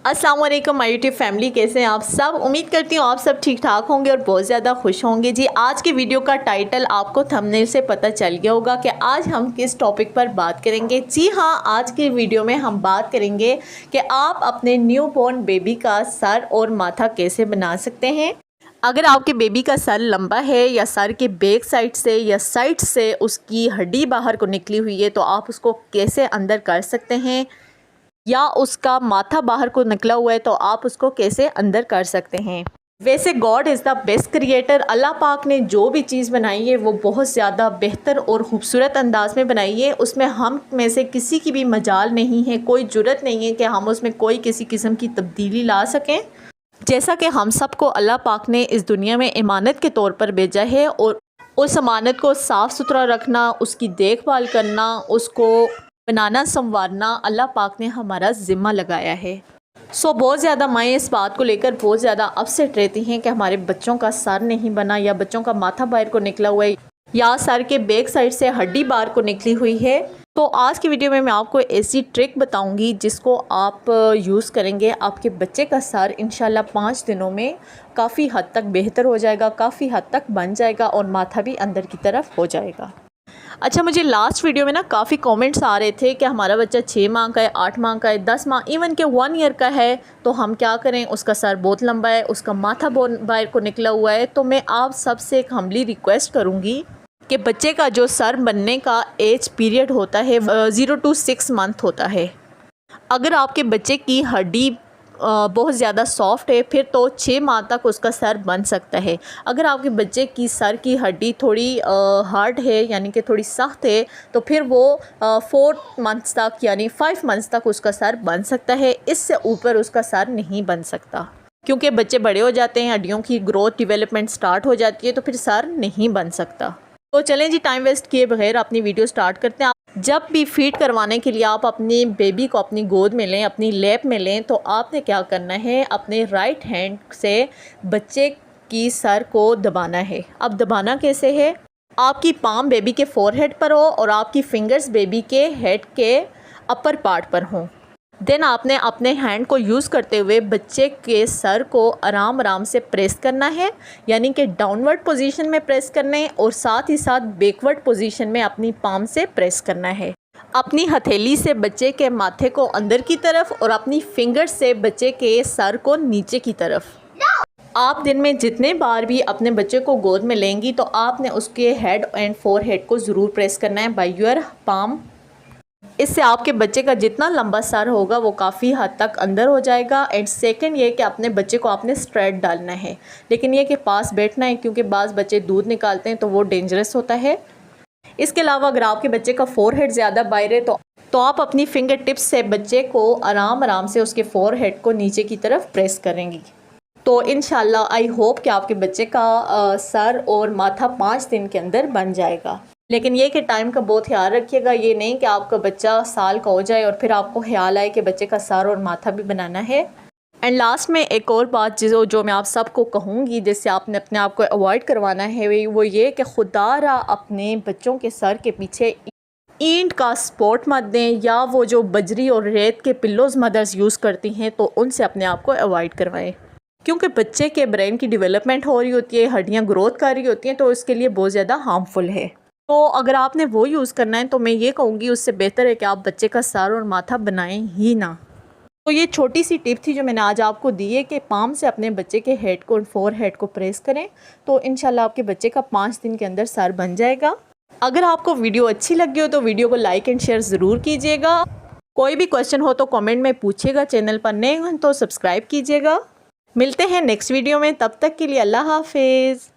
अस्सलाम वालेकुम my YouTube family, कैसे हैं आप सब। उम्मीद करती हूँ आप सब ठीक ठाक होंगे और बहुत ज़्यादा खुश होंगे। जी, आज की वीडियो का टाइटल आपको थंबनेल से पता चल गया होगा कि आज हम किस टॉपिक पर बात करेंगे। जी हाँ, आज की वीडियो में हम बात करेंगे कि आप अपने न्यू बॉर्न बेबी का सर और माथा कैसे बना सकते हैं। अगर आपके बेबी का सर लंबा है या सर के बैक साइड से या साइड से उसकी हड्डी बाहर को निकली हुई है तो आप उसको कैसे अंदर कर सकते हैं, या उसका माथा बाहर को निकला हुआ है तो आप उसको कैसे अंदर कर सकते हैं। वैसे God is the best creator. अल्लाह पाक ने जो भी चीज़ बनाई है वो बहुत ज़्यादा बेहतर और ख़ूबसूरत अंदाज में बनाई है। उसमें हम में से किसी की भी मजाल नहीं है, कोई जुर्रत नहीं है कि हम उसमें कोई किसी किस्म की तब्दीली ला सकें। जैसा कि हम सबको अल्लाह पाक ने इस दुनिया में इमानत के तौर पर भेजा है और उस अमानत को साफ़ सुथरा रखना, उसकी देखभाल करना, उसको बनाना संवारना अल्लाह पाक ने हमारा ज़िम्मा लगाया है। बहुत ज़्यादा माएँ इस बात को लेकर बहुत ज़्यादा अपसेट रहती हैं कि हमारे बच्चों का सर नहीं बना, या बच्चों का माथा बाहर को निकला हुआ है, या सर के बैक साइड से हड्डी बाहर को निकली हुई है। तो आज की वीडियो में मैं आपको ऐसी ट्रिक बताऊंगी जिसको आप यूज़ करेंगे, आपके बच्चे का सर इंशाल्लाह 5 दिनों में काफ़ी हद तक बेहतर हो जाएगा, काफ़ी हद तक बन जाएगा और माथा भी अंदर की तरफ हो जाएगा। अच्छा, मुझे लास्ट वीडियो में ना काफ़ी कमेंट्स आ रहे थे कि हमारा बच्चा 6 माह का है, 8 माह का है, 10 माह, इवन के 1 ईयर का है, तो हम क्या करें। उसका सर बहुत लंबा है, उसका माथा बहुत बाहर को निकला हुआ है। तो मैं आप सबसे एक हम्बली रिक्वेस्ट करूँगी कि बच्चे का जो सर बनने का एज पीरियड होता है 0 to 6 मंथ होता है। अगर आपके बच्चे की हड्डी बहुत ज़्यादा सॉफ्ट है फिर तो 6 माह तक उसका सर बन सकता है। अगर आपके बच्चे की सर की हड्डी थोड़ी हार्ड है, यानी कि थोड़ी सख्त है, तो फिर वो 4 मंथ्स तक यानी 5 मंथ्स तक उसका सर बन सकता है। इससे ऊपर उसका सर नहीं बन सकता, क्योंकि बच्चे बड़े हो जाते हैं, हड्डियों की ग्रोथ डेवलपमेंट स्टार्ट हो जाती है, तो फिर सर नहीं बन सकता। तो चलें जी, टाइम वेस्ट किए बगैर अपनी वीडियो स्टार्ट करते हैं। जब भी फीड करवाने के लिए आप अपने बेबी को अपनी गोद में लें, अपनी लैप में लें, तो आपने क्या करना है, अपने राइट हैंड से बच्चे की सर को दबाना है। अब दबाना कैसे है, आपकी पाम बेबी के फोरहेड पर हो और आपकी फिंगर्स बेबी के हेड के अपर पार्ट पर हों। देन आपने अपने हैंड को यूज़ करते हुए बच्चे के सर को आराम आराम से प्रेस करना है, यानी कि डाउनवर्ड पोजीशन में प्रेस करना है और साथ ही साथ बैकवर्ड पोजीशन में अपनी पाम से प्रेस करना है। अपनी हथेली से बच्चे के माथे को अंदर की तरफ और अपनी फिंगर से बच्चे के सर को नीचे की तरफ। आप दिन में जितने बार भी अपने बच्चे को गोद में लेंगी तो आपने उसके हेड एंड फोरहेड को ज़रूर प्रेस करना है बाय योर पाम। इससे आपके बच्चे का जितना लंबा सर होगा वो काफ़ी हद तक अंदर हो जाएगा। एंड सेकंड ये कि अपने बच्चे को आपने स्ट्रेट डालना है, लेकिन ये कि पास बैठना है, क्योंकि बाज़ बच्चे दूध निकालते हैं तो वो डेंजरस होता है। इसके अलावा अगर आपके बच्चे का फोरहेड ज़्यादा बाहर है तो आप अपनी फिंगर टिप्स से बच्चे को आराम आराम से उसके फोरहेड को नीचे की तरफ प्रेस करेंगी। तो इंशाल्लाह आई होप कि आपके बच्चे का सर और माथा 5 दिन के अंदर बन जाएगा। लेकिन ये कि टाइम का बहुत ख्याल रखिएगा, ये नहीं कि आपका बच्चा साल का हो जाए और फिर आपको ख्याल आए कि बच्चे का सर और माथा भी बनाना है। एंड लास्ट में एक और बात जो मैं आप सबको कहूँगी जिससे आपने अपने आप को अवॉइड करवाना है, वो ये कि खुदारा अपने बच्चों के सर के पीछे ईंट का स्पॉट मत दें, या वो जो बजरी और रेत के पिल्लोज़ मदर्स यूज़ करती हैं तो उनसे अपने आप को अवॉइड करवाएं, क्योंकि बच्चे के ब्रेन की डेवलपमेंट हो रही होती है, हड्डियाँ ग्रोथ कर रही होती हैं, तो इसके लिए बहुत ज़्यादा हार्मफुल है। तो अगर आपने वो यूज़ करना है तो मैं ये कहूँगी उससे बेहतर है कि आप बच्चे का सर और माथा बनाएं ही ना। तो ये छोटी सी टिप थी जो मैंने आज आपको दी है कि पाम से अपने बच्चे के हेड को और फोरहेड को प्रेस करें, तो इंशाल्लाह आपके बच्चे का 5 दिन के अंदर सर बन जाएगा। अगर आपको वीडियो अच्छी लगी हो तो वीडियो को लाइक एंड शेयर ज़रूर कीजिएगा। कोई भी क्वेश्चन हो तो कॉमेंट में पूछिएगा। चैनल पर नए हैं तो सब्सक्राइब कीजिएगा। मिलते हैं नेक्स्ट वीडियो में, तब तक के लिए अल्लाह हाफिज़।